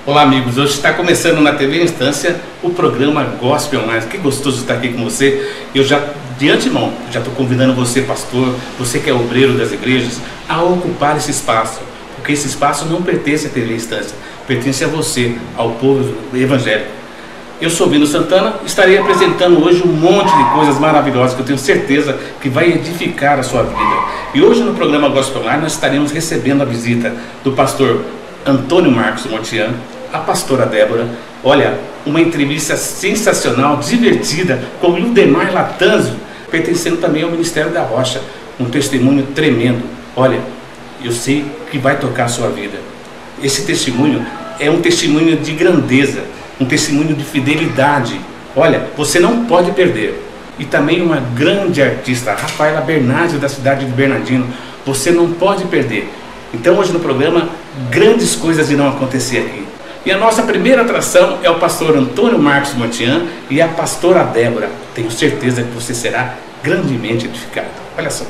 Olá amigos, hoje está começando na TV Instância o programa Gospel Online. Que gostoso estar aqui com você. Eu já, de antemão, já estou convidando você, pastor, você que é obreiro das igrejas, a ocupar esse espaço. Porque esse espaço não pertence à TV Instância, pertence a você, ao povo evangélico. Eu sou Bino Santana, estarei apresentando hoje um monte de coisas maravilhosas que eu tenho certeza que vai edificar a sua vida. E hoje no programa Gospel Online nós estaremos recebendo a visita do pastor Antônio Marcos Mortian, a pastora Débora. Olha, uma entrevista sensacional, divertida, com o Ildemar Latanzio, pertencendo também ao Ministério da Rocha. Um testemunho tremendo. Olha, eu sei que vai tocar a sua vida. Esse testemunho é um testemunho de grandeza, um testemunho de fidelidade. Olha, você não pode perder. E também uma grande artista, Rafaela Bernardi, da cidade de Bernardino. Você não pode perder. Então hoje no programa, grandes coisas irão acontecer aqui. E a nossa primeira atração é o pastor Antônio Marcos Mortian e a pastora Débora. Tenho certeza que você será grandemente edificado. Olha só.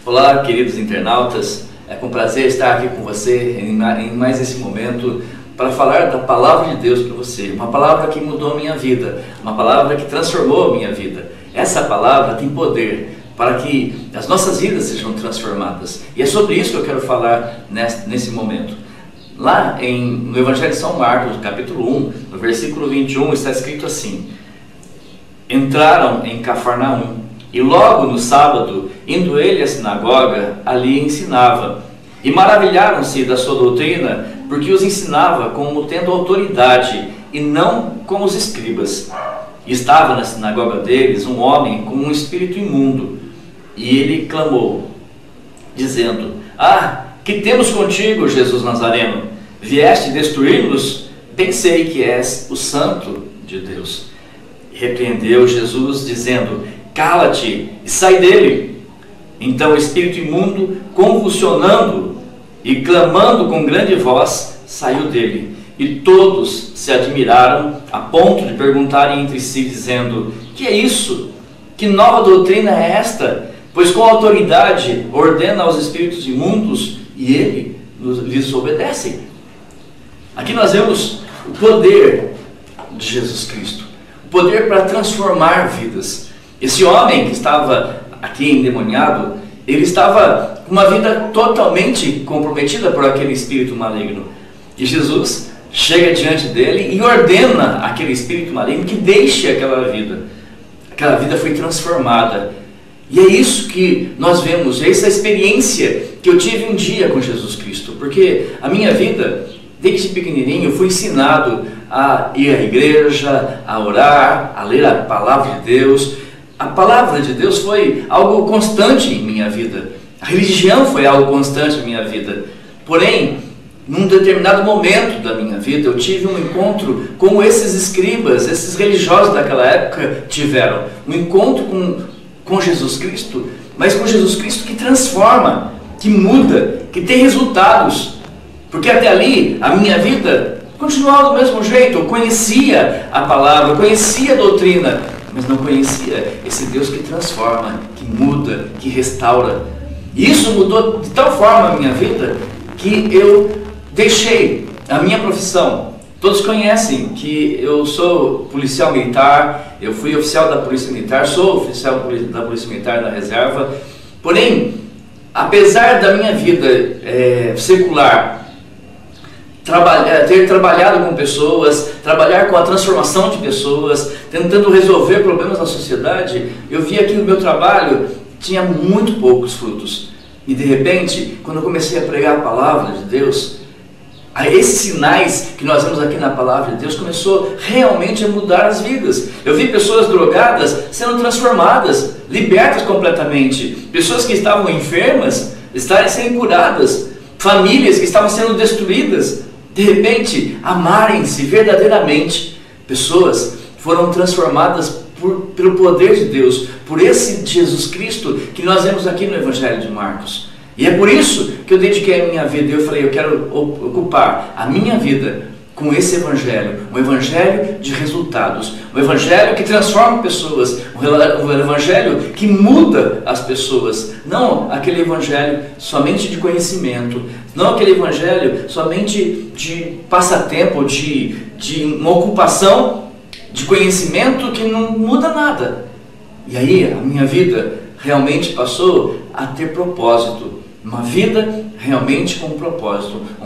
Olá, queridos internautas. É com prazer estar aqui com você em mais esse momento para falar da palavra de Deus para você. Uma palavra que mudou a minha vida, uma palavra que transformou a minha vida. Essa palavra tem poder para que as nossas vidas sejam transformadas. E é sobre isso que eu quero falar nesse momento. Lá no Evangelho de São Marcos, capítulo 1, no versículo 21, está escrito assim: entraram em Cafarnaum, e logo no sábado, indo ele à sinagoga, ali ensinava. E maravilharam-se da sua doutrina, porque os ensinava como tendo autoridade, e não como os escribas. E estava na sinagoga deles um homem com um espírito imundo, e ele clamou, dizendo: Ah, que temos contigo, Jesus Nazareno? Vieste destruir-nos? Bem sei que és o Santo de Deus. E repreendeu Jesus, dizendo: Cala-te e sai dele. Então o espírito imundo, convulsionando e clamando com grande voz, saiu dele. E todos se admiraram, a ponto de perguntarem entre si, dizendo: Que é isso? Que nova doutrina é esta? Pois com autoridade ordena aos espíritos imundos, e ele lhes obedece. Aqui nós vemos o poder de Jesus Cristo, o poder para transformar vidas. Esse homem que estava aqui endemoniado, ele estava com uma vida totalmente comprometida por aquele espírito maligno. E Jesus chega diante dele e ordena aquele espírito maligno que deixe aquela vida. Aquela vida foi transformada. E é isso que nós vemos, é essa experiência que eu tive um dia com Jesus Cristo. Porque a minha vida, desde pequenininho, eu fui ensinado a ir à igreja, a orar, a ler a palavra de Deus. A palavra de Deus foi algo constante em minha vida. A religião foi algo constante em minha vida. Porém, num determinado momento da minha vida, eu tive um encontro como esses escribas, esses religiosos daquela época tiveram. Um encontro com Jesus Cristo, mas com Jesus Cristo que transforma, que muda, que tem resultados. Porque até ali, a minha vida continuava do mesmo jeito. Eu conhecia a palavra, eu conhecia a doutrina, mas não conhecia esse Deus que transforma, que muda, que restaura. E isso mudou de tal forma a minha vida que eu deixei a minha profissão. Todos conhecem que eu sou policial militar, eu fui oficial da Polícia Militar, sou oficial da Polícia Militar na reserva. Porém, apesar da minha vida secular, ter trabalhado com pessoas, trabalhar com a transformação de pessoas, tentando resolver problemas na sociedade, eu via que o meu trabalho tinha muito poucos frutos. E de repente, quando eu comecei a pregar a palavra de Deus, esses sinais que nós vemos aqui na palavra de Deus começou realmente a mudar as vidas. Eu vi pessoas drogadas sendo transformadas, libertas completamente, pessoas que estavam enfermas estarem sendo curadas, famílias que estavam sendo destruídas, de repente amarem-se verdadeiramente. Pessoas foram transformadas pelo poder de Deus, por esse Jesus Cristo que nós vemos aqui no Evangelho de Marcos. E é por isso que eu dediquei a minha vida. Eu falei, eu quero ocupar a minha vida com esse evangelho, um evangelho de resultados, um evangelho que transforma pessoas, um evangelho que muda as pessoas, não aquele evangelho somente de conhecimento, não aquele evangelho somente de passatempo, de uma ocupação de conhecimento que não muda nada. E aí a minha vida realmente passou a ter propósito, uma vida realmente com um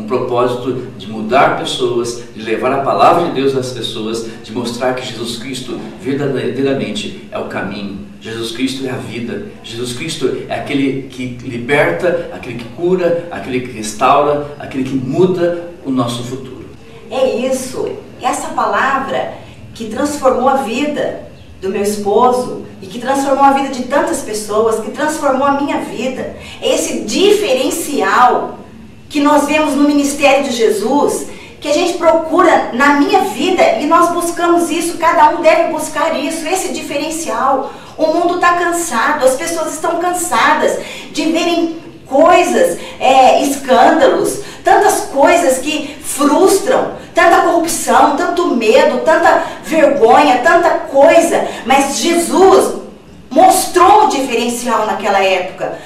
propósito de mudar pessoas, de levar a palavra de Deus às pessoas, de mostrar que Jesus Cristo verdadeiramente é o caminho, Jesus Cristo é a vida, Jesus Cristo é aquele que liberta, aquele que cura, aquele que restaura, aquele que muda o nosso futuro. É isso, essa palavra que transformou a vida do meu esposo e que transformou a vida de tantas pessoas, que transformou a minha vida. Esse diferencial que nós vemos no ministério de Jesus, que a gente procura na minha vida e nós buscamos isso, cada um deve buscar isso, esse diferencial. O mundo está cansado, as pessoas estão cansadas de verem coisas, escândalos, tantas coisas que frustram, tanta corrupção, tanto medo, tanta vergonha, tanta coisa. Mas Jesus mostrou o diferencial naquela época.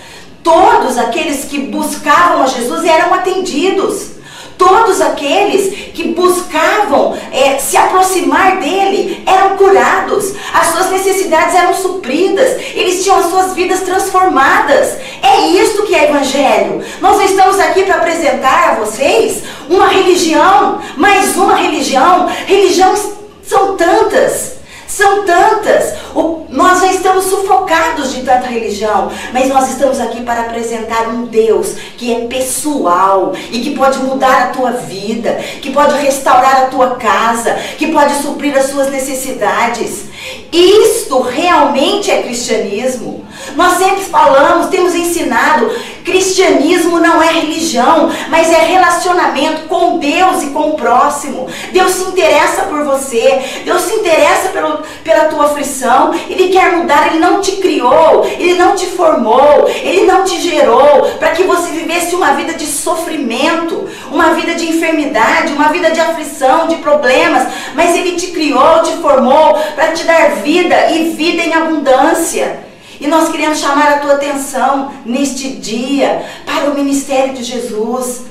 Todos aqueles que buscavam a Jesus eram atendidos. Todos aqueles que buscavam se aproximar dele eram curados, as suas necessidades eram supridas, eles tinham as suas vidas transformadas. É isto que é evangelho. Nós não estamos aqui para apresentar a vocês uma religião, mais uma religião. Religiões são tantas. Nós já estamos sufocados de tanta religião, mas nós estamos aqui para apresentar um Deus que é pessoal e que pode mudar a tua vida, que pode restaurar a tua casa, que pode suprir as suas necessidades. Isto realmente é cristianismo. Nós sempre falamos, temos ensinado, cristianismo não é religião, mas é relacionamento com Deus e com o próximo. Deus se interessa por você, Deus se interessa pela tua aflição, Ele quer mudar, Ele não te criou, Ele não te formou, Ele não te gerou para que você vivesse uma vida de sofrimento, uma vida de enfermidade, uma vida de aflição, de problemas, mas Ele te criou, te formou para te dar vida e vida em abundância. E nós queremos chamar a tua atenção neste dia para o ministério de Jesus,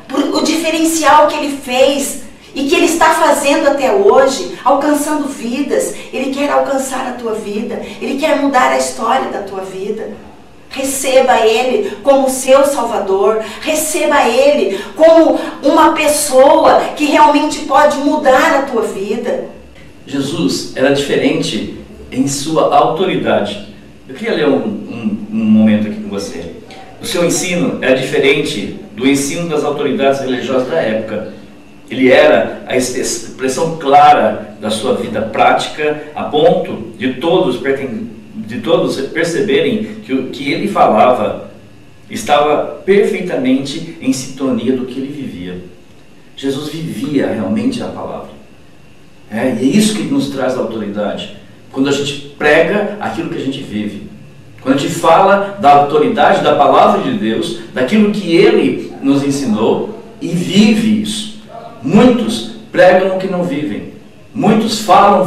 por o diferencial que Ele fez e que Ele está fazendo até hoje, alcançando vidas. Ele quer alcançar a tua vida, Ele quer mudar a história da tua vida. Receba Ele como seu Salvador, receba Ele como uma pessoa que realmente pode mudar a tua vida. Jesus era diferente em sua autoridade. Eu queria ler um momento aqui com você. O seu ensino era diferente do ensino das autoridades religiosas da época. Ele era a expressão clara da sua vida prática, a ponto de todos perceberem que o que ele falava estava perfeitamente em sintonia do que ele vivia. Jesus vivia realmente a palavra. E é isso que nos traz a autoridade. Quando a gente prega aquilo que a gente vive, quando a gente fala da autoridade da palavra de Deus, daquilo que Ele nos ensinou e vive isso. Muitos pregam o que não vivem, muitos falam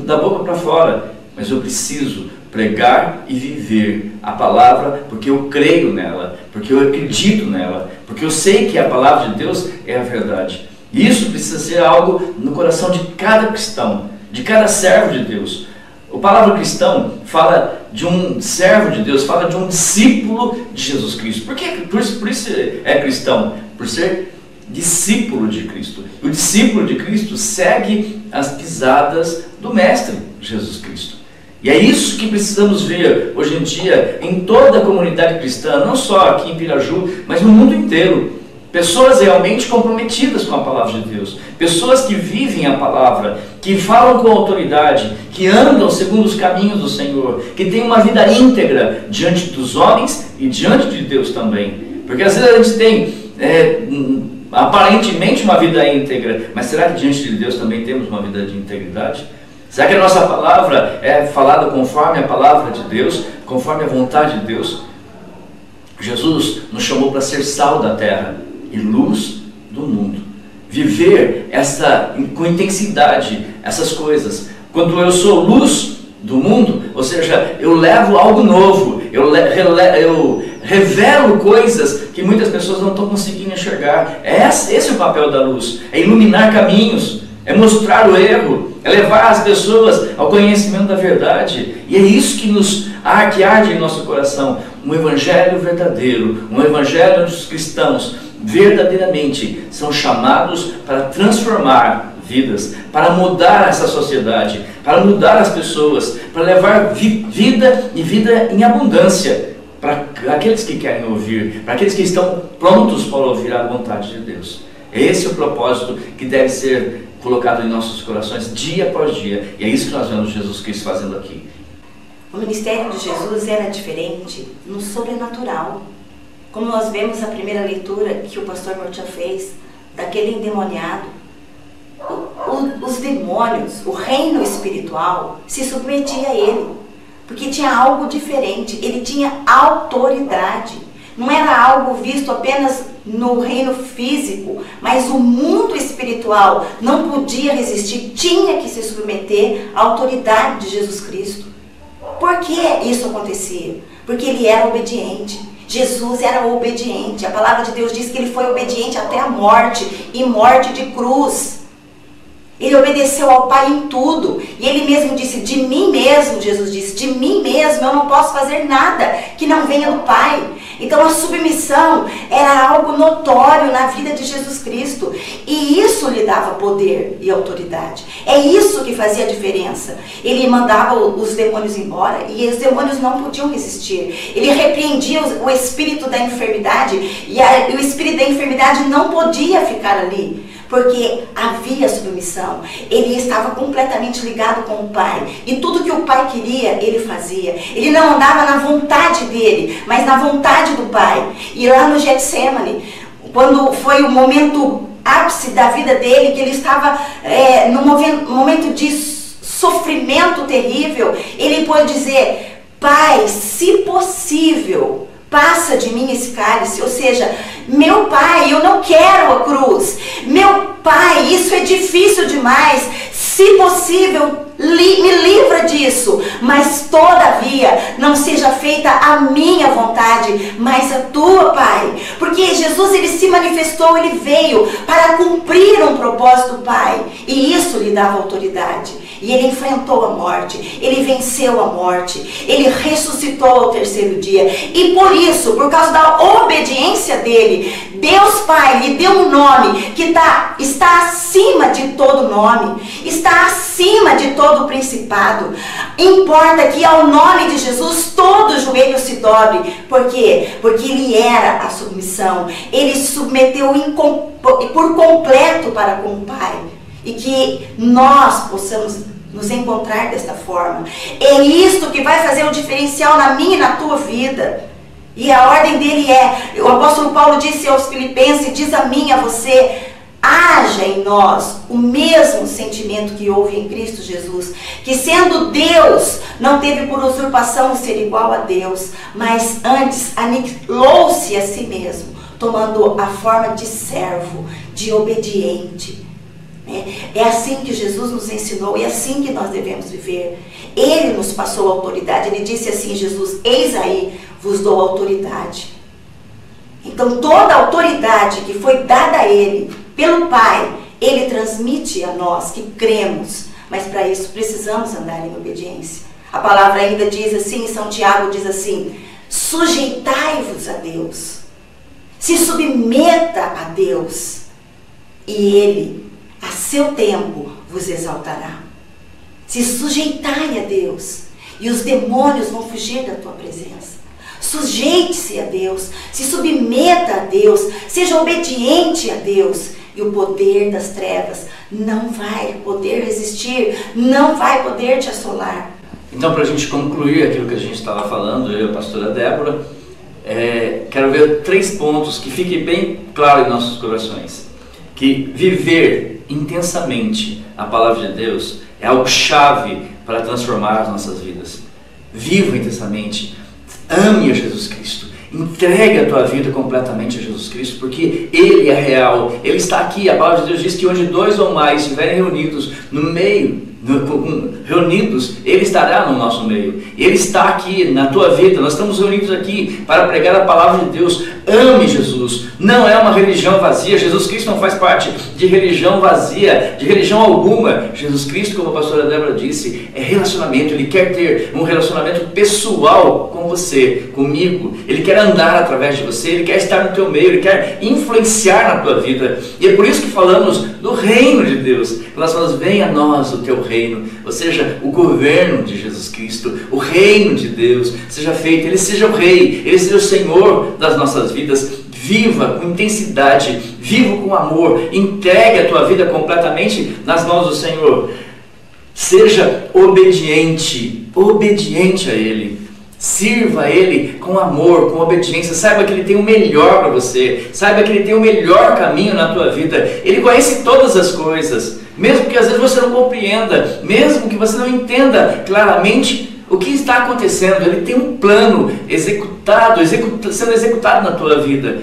da boca para fora, mas eu preciso pregar e viver a palavra porque eu creio nela, porque eu acredito nela, porque eu sei que a palavra de Deus é a verdade. E isso precisa ser algo no coração de cada cristão, de cada servo de Deus. A palavra cristão fala de um servo de Deus, fala de um discípulo de Jesus Cristo. Por isso é cristão? Por ser discípulo de Cristo. O discípulo de Cristo segue as pisadas do Mestre Jesus Cristo. E é isso que precisamos ver hoje em dia em toda a comunidade cristã, não só aqui em Piraju, mas no mundo inteiro. Pessoas realmente comprometidas com a palavra de Deus, pessoas que vivem a palavra, que falam com autoridade, que andam segundo os caminhos do Senhor, que têm uma vida íntegra diante dos homens e diante de Deus também. Porque às vezes a gente tem aparentemente uma vida íntegra, mas será que diante de Deus também temos uma vida de integridade? Será que a nossa palavra é falada conforme a palavra de Deus, conforme a vontade de Deus? Jesus nos chamou para ser sal da terra e luz do mundo. viver com intensidade essas coisas. Quando eu sou luz do mundo, ou seja, eu levo algo novo, eu revelo coisas que muitas pessoas não estão conseguindo enxergar. Esse é o papel da luz, é iluminar caminhos, é mostrar o erro, é levar as pessoas ao conhecimento da verdade. E é isso que arde em nosso coração, um evangelho verdadeiro, um evangelho onde os cristãos verdadeiramente são chamados para transformar vidas, para mudar essa sociedade, para mudar as pessoas, para levar vida e vida em abundância para aqueles que querem ouvir, para aqueles que estão prontos para ouvir a vontade de Deus. Esse é o propósito que deve ser colocado em nossos corações dia após dia, e é isso que nós vemos Jesus Cristo fazendo aqui. O ministério de Jesus era diferente no sobrenatural. Como nós vemos na primeira leitura que o pastor Mortia fez, daquele endemoniado, os demônios, o reino espiritual se submetia a ele, porque tinha algo diferente, ele tinha autoridade. Não era algo visto apenas no reino físico, mas o mundo espiritual não podia resistir, tinha que se submeter à autoridade de Jesus Cristo. Por que isso acontecia? Porque ele era obediente. Jesus era obediente. A palavra de Deus diz que ele foi obediente até a morte, e morte de cruz. Ele obedeceu ao Pai em tudo. E ele mesmo disse, de mim mesmo, Jesus disse, de mim mesmo eu não posso fazer nada que não venha do Pai. Então a submissão era algo notório na vida de Jesus Cristo. E isso lhe dava poder e autoridade. É isso que fazia a diferença. Ele mandava os demônios embora e os demônios não podiam resistir. Ele repreendia o espírito da enfermidade e o espírito da enfermidade não podia ficar ali, porque havia submissão. Ele estava completamente ligado com o Pai. E tudo que o Pai queria, ele fazia. Ele não andava na vontade dele, mas na vontade do Pai. E lá no Getsemane, quando foi o momento ápice da vida dele, que ele estava num momento de sofrimento terrível, ele pôde dizer, Pai, se possível, passa de mim esse cálice. Ou seja, meu Pai, eu não quero a cruz. Meu Pai, isso é difícil demais. Se possível, me livra disso. Mas todavia, não seja feita a minha vontade, mas a tua, Pai. Porque Jesus, ele se manifestou, ele veio para cumprir um propósito do Pai. E isso lhe dava autoridade. E ele enfrentou a morte, ele venceu a morte, ele ressuscitou ao terceiro dia. E por isso, por causa da obediência dele, Deus Pai lhe deu um nome que está acima de todo nome, está acima de todo principado. Importa que ao nome de Jesus todo joelho se dobre. Por quê? Porque ele era a submissão, ele se submeteu por completo para com o Pai. E que nós possamos nos encontrar desta forma. É isto que vai fazer o diferencial na minha e na tua vida. E a ordem dele o apóstolo Paulo disse aos Filipenses, diz a mim, a você, haja em nós o mesmo sentimento que houve em Cristo Jesus, que sendo Deus, não teve por usurpação ser igual a Deus, mas antes aniquilou-se a si mesmo, tomando a forma de servo, de obediente. É assim que Jesus nos ensinou e é assim que nós devemos viver. Ele nos passou a autoridade. Ele disse assim, Jesus, eis aí, vos dou autoridade. Então toda a autoridade que foi dada a ele pelo Pai, ele transmite a nós que cremos. Mas para isso precisamos andar em obediência. A palavra ainda diz assim, em São Tiago diz assim, sujeitai-vos a Deus, se submeta a Deus, e ele a seu tempo vos exaltará. Se sujeitai a Deus, e os demônios vão fugir da tua presença. Sujeite-se a Deus, se submeta a Deus, seja obediente a Deus, e o poder das trevas não vai poder resistir, não vai poder te assolar. Então, para a gente concluir aquilo que a gente estava falando, eu e a pastora Débora, quero ver 3 pontos que fiquem bem claro em nossos corações. Que viver intensamente a palavra de Deus é algo chave para transformar as nossas vidas. Viva intensamente, ame a Jesus Cristo, Entregue a tua vida completamente a Jesus Cristo, porque Ele é real, Ele está aqui. A palavra de Deus diz que onde 2 ou mais estiverem reunidos no meio, reunidos, Ele estará no nosso meio. Ele está aqui na tua vida. Nós estamos reunidos aqui para pregar a palavra de Deus. Ame Jesus. Não é uma religião vazia. Jesus Cristo não faz parte de religião vazia, de religião alguma. Jesus Cristo, como a pastora Débora disse, é relacionamento. Ele quer ter um relacionamento pessoal com você, comigo. Ele quer andar através de você. Ele quer estar no teu meio. Ele quer influenciar na tua vida. E é por isso que falamos do reino de Deus. Nós falamos, venha a nós o teu reino, ou seja, o governo de Jesus Cristo, o reino de Deus seja feito, Ele seja o Rei, Ele seja o Senhor das nossas vidas. Viva com intensidade, viva com amor, entregue a tua vida completamente nas mãos do Senhor. Seja obediente, obediente a Ele. Sirva a Ele com amor, com obediência. Saiba que Ele tem o melhor para você. Saiba que Ele tem o melhor caminho na tua vida. Ele conhece todas as coisas. Mesmo que às vezes você não compreenda, mesmo que você não entenda claramente o que está acontecendo, Ele tem um plano sendo executado na tua vida.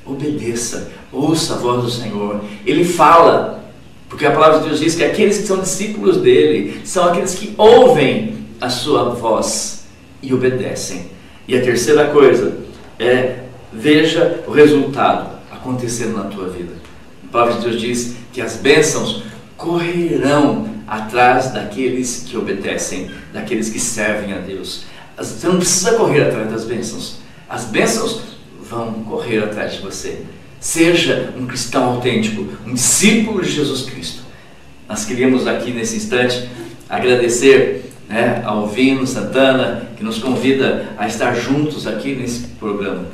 Obedeça, ouça a voz do Senhor. Ele fala, porque a palavra de Deus diz que aqueles que são discípulos dEle são aqueles que ouvem a sua voz e obedecem. E a terceira coisa é, veja o resultado acontecendo na tua vida. A palavra de Deus diz que as bênçãos correrão atrás daqueles que obedecem, daqueles que servem a Deus. Você não precisa correr atrás das bênçãos. As bênçãos vão correr atrás de você. Seja um cristão autêntico, um discípulo de Jesus Cristo. Nós queríamos aqui nesse instante agradecer ao Vino Santana, que nos convida a estar juntos aqui nesse programa.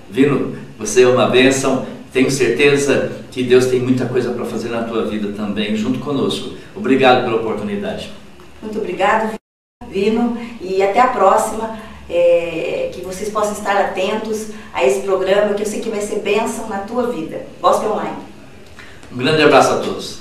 Vino, você é uma bênção. Tenho certeza que Deus tem muita coisa para fazer na tua vida também, junto conosco. Obrigado pela oportunidade. Muito obrigado, Vino, e até a próxima. Que vocês possam estar atentos a esse programa, que eu sei que vai ser bênção na tua vida. Gospel Online. Um grande abraço a todos.